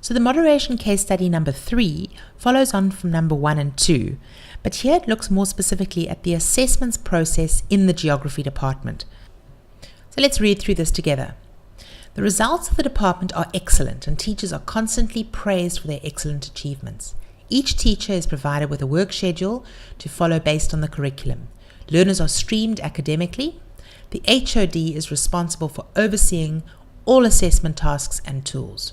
So the moderation case study number 3 follows on from number 1 and 2, but here it looks more specifically at the assessments process in the geography department. So let's read through this together. The results of the department are excellent and teachers are constantly praised for their excellent achievements. Each teacher is provided with a work schedule to follow based on the curriculum. Learners are streamed academically. The HOD is responsible for overseeing all assessment tasks and tools.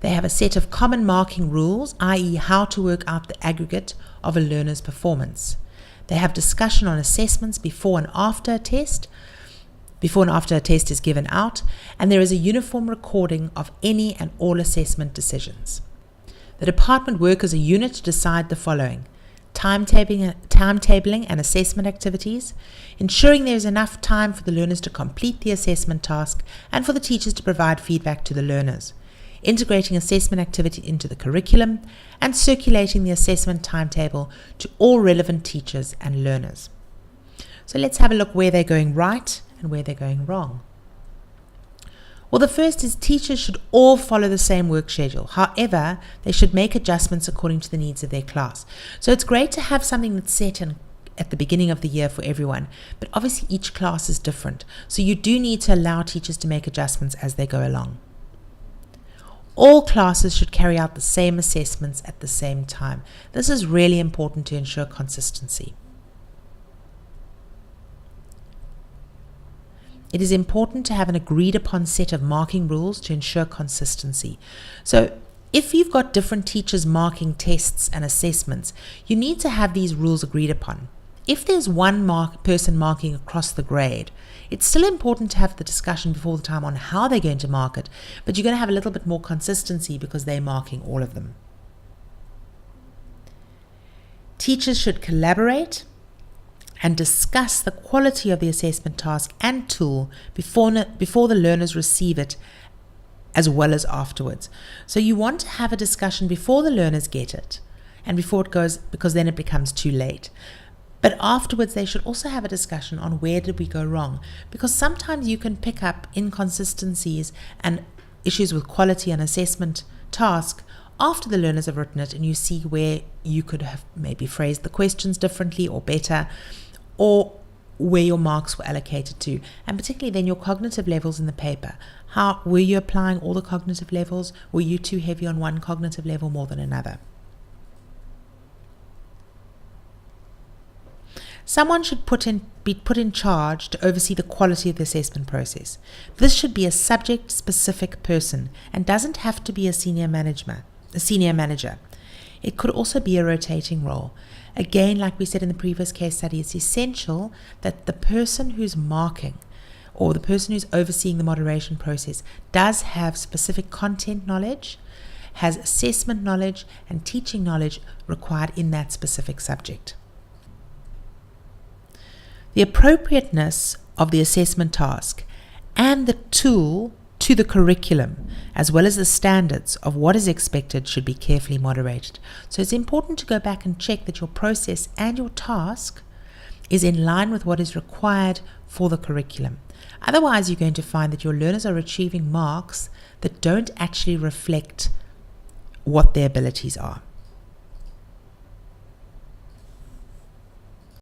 They have a set of common marking rules, i.e. how to work out the aggregate of a learner's performance. They have discussion on assessments before and after a test is given out, and there is a uniform recording of any and all assessment decisions. The department work as a unit to decide the following: timetabling and assessment activities, ensuring there is enough time for the learners to complete the assessment task and for the teachers to provide feedback to the learners, integrating assessment activity into the curriculum, and circulating the assessment timetable to all relevant teachers and learners. So let's have a look where they're going right and where they're going wrong. Well, the first is teachers should all follow the same work schedule. However, they should make adjustments according to the needs of their class. So it's great to have something that's set at the beginning of the year for everyone, but obviously each class is different. So you do need to allow teachers to make adjustments as they go along. All classes should carry out the same assessments at the same time. This is really important to ensure consistency. It is important to have an agreed upon set of marking rules to ensure consistency. So if you've got different teachers marking tests and assessments, you need to have these rules agreed upon. If there's one person marking across the grade, it's still important to have the discussion before the time on how they're going to mark it, but you're going to have a little bit more consistency because they're marking all of them. Teachers should collaborate and discuss the quality of the assessment task and tool before the learners receive it, as well as afterwards. So you want to have a discussion before the learners get it and before it goes, because then it becomes too late. But afterwards they should also have a discussion on where did we go wrong, because sometimes you can pick up inconsistencies and issues with quality and assessment task after the learners have written it, and you see where you could have maybe phrased the questions differently or better, or where your marks were allocated to, and particularly then your cognitive levels in the paper. How were you applying all the cognitive levels? Were you too heavy on one cognitive level more than another? Someone should be put in charge to oversee the quality of the assessment process. This should be a subject-specific person and doesn't have to be a senior manager. It could also be a rotating role. Again, like we said in the previous case study, it's essential that the person who's marking or the person who's overseeing the moderation process does have specific content knowledge, has assessment knowledge and teaching knowledge required in that specific subject. The appropriateness of the assessment task and the tool to the curriculum, as well as the standards of what is expected, should be carefully moderated. So it's important to go back and check that your process and your task is in line with what is required for the curriculum. Otherwise, you're going to find that your learners are achieving marks that don't actually reflect what their abilities are.